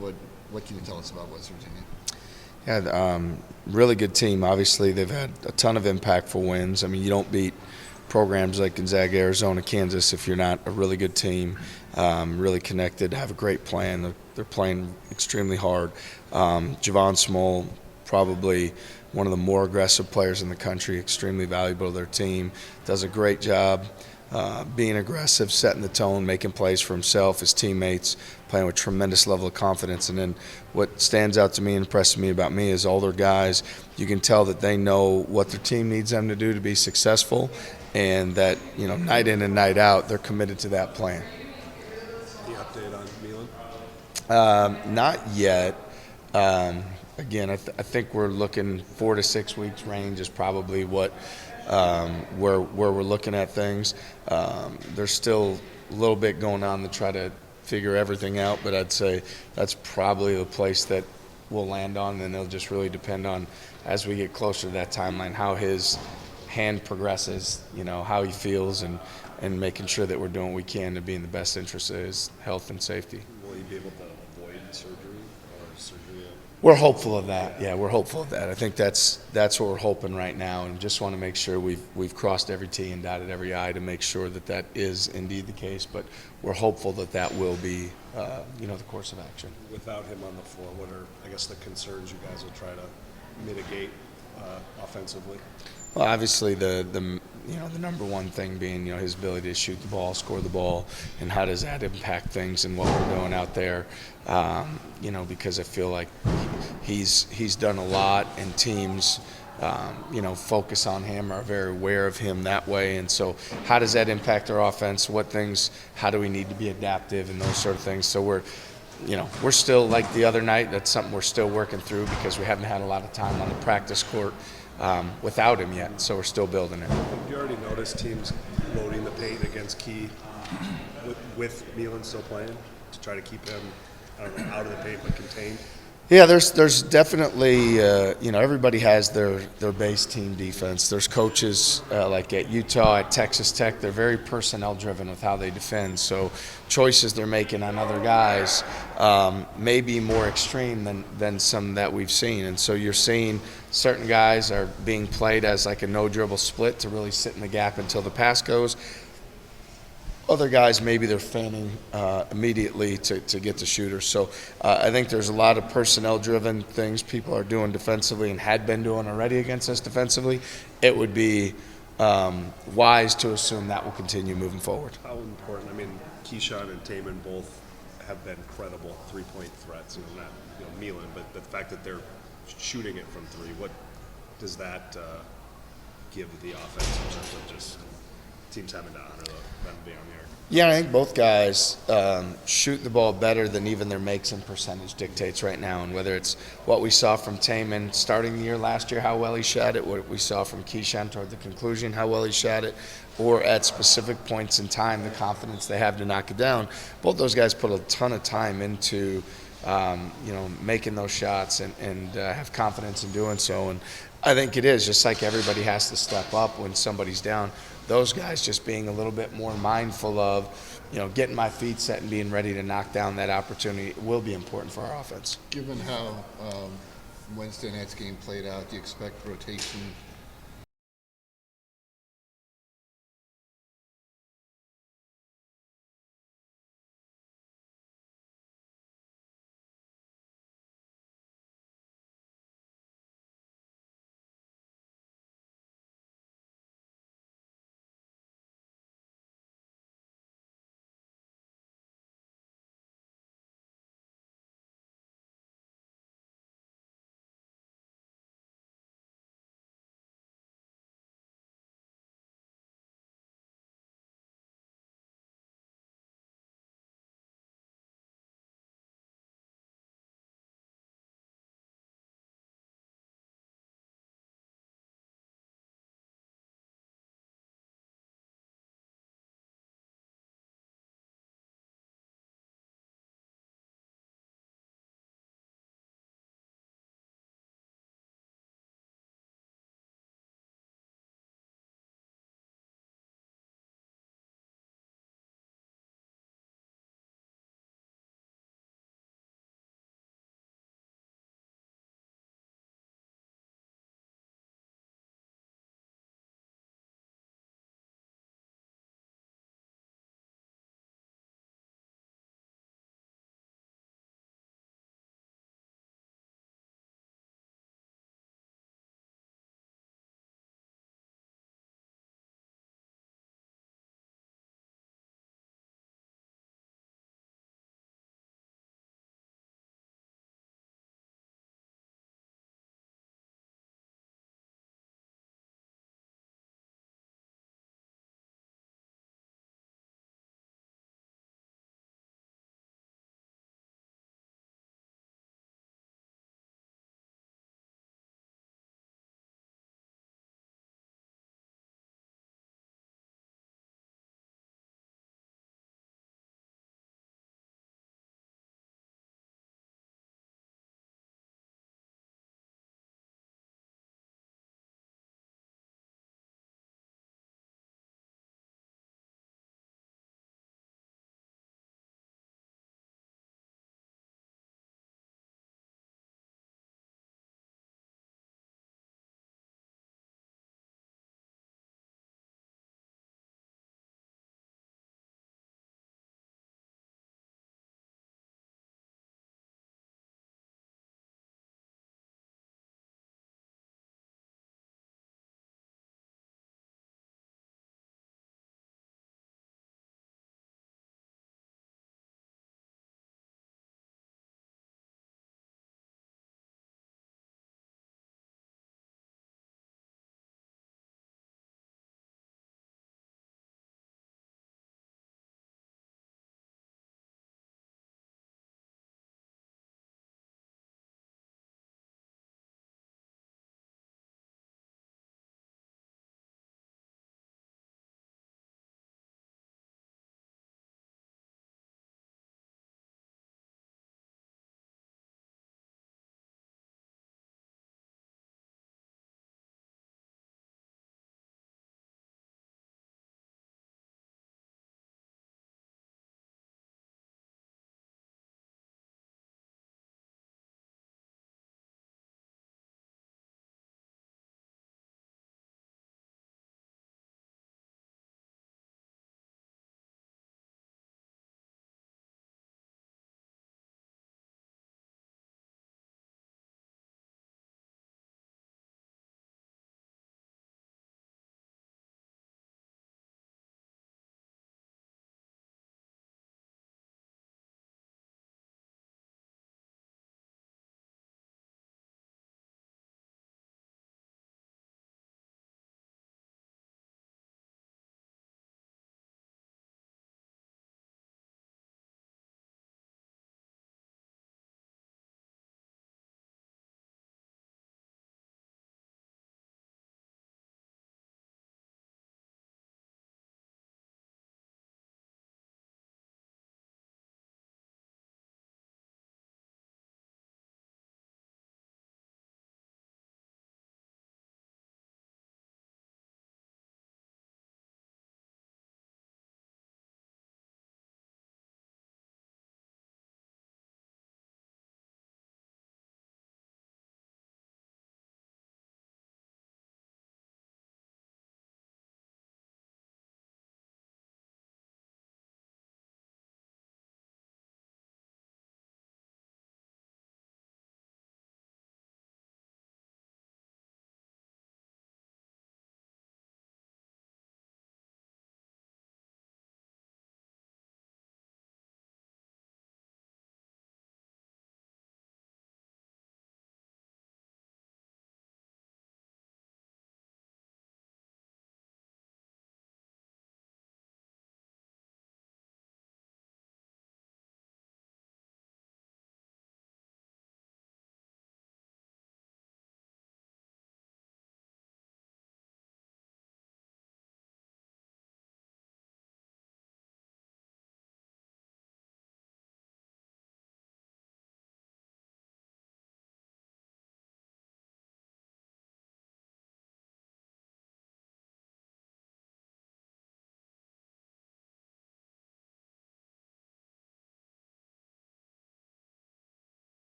What can you tell us about West Virginia? Yeah, really good team. Obviously, they've had a ton of impactful wins. I mean, you don't beat programs like Gonzaga, Arizona, Kansas if you're not a really good team, really connected, have a great plan. They're playing extremely hard. Javon Small, probably one of the more aggressive players in the country, extremely valuable to their team, does a great job being aggressive, setting the tone, making plays for himself, his teammates, playing with tremendous level of confidence. And then what stands out to me and impresses me about me is all their guys, you can tell that they know what their team needs them to do to be successful, and that, night in and night out, they're committed to that plan. The update on Milan? Not yet. Again, I think we're looking 4 to 6 weeks range is probably what where we're looking at things. There's still a little bit going on to try to figure everything out, but I'd say that's probably the place that we'll land on, and it'll just really depend on, as we get closer to that timeline, how his hand progresses, how he feels, and making sure that we're doing what we can to be in the best interest of his health and safety. Will he be able to avoid surgery or surgery? We're hopeful of that. Yeah, we're hopeful of that. I think that's what we're hoping right now, and just want to make sure we've crossed every T and dotted every I to make sure that is indeed the case. But we're hopeful that will be, the course of action. Without him on the floor, what are, I guess, the concerns you guys will try to mitigate offensively? Well, obviously the number one thing being his ability to shoot the ball, score the ball, and how does that impact things and what we're doing out there. Because I feel like he's done a lot, and teams focus on him, are very aware of him that way. And so how does that impact our offense? How do we need to be adaptive and those sort of things? So we're still, like the other night, that's something we're still working through because we haven't had a lot of time on the practice court without him yet, so we're still building it. Have you already noticed teams loading the paint against Key with Milan still playing to try to keep him, out of the paint but contained? Yeah, there's definitely, everybody has their base team defense. There's coaches like at Utah, at Texas Tech, they're very personnel driven with how they defend. So choices they're making on other guys may be more extreme than some that we've seen. And so you're seeing certain guys are being played as like a no dribble split to really sit in the gap until the pass goes. Other guys, maybe they're fanning immediately to get the shooters. So I think there's a lot of personnel-driven things people are doing defensively and had been doing already against us defensively. It would be wise to assume that will continue moving forward. How important? I mean, Keyshawn and Taman both have been credible three-point threats. Not Milan, but the fact that they're shooting it from three. What does that give the offense in terms of just teams having to honor them being on the arc? Yeah, I think both guys shoot the ball better than even their makes and percentage dictates right now. And whether it's what we saw from Taman starting the year last year, how well he shot it, what we saw from Keyshawn toward the conclusion, how well he shot it, or at specific points in time, the confidence they have to knock it down. Both those guys put a ton of time into making those shots and have confidence in doing so. And I think it is just like everybody has to step up when somebody's down. Those guys just being a little bit more mindful of, getting my feet set and being ready to knock down that opportunity will be important for our offense. Given how Wednesday night's game played out, do you expect rotation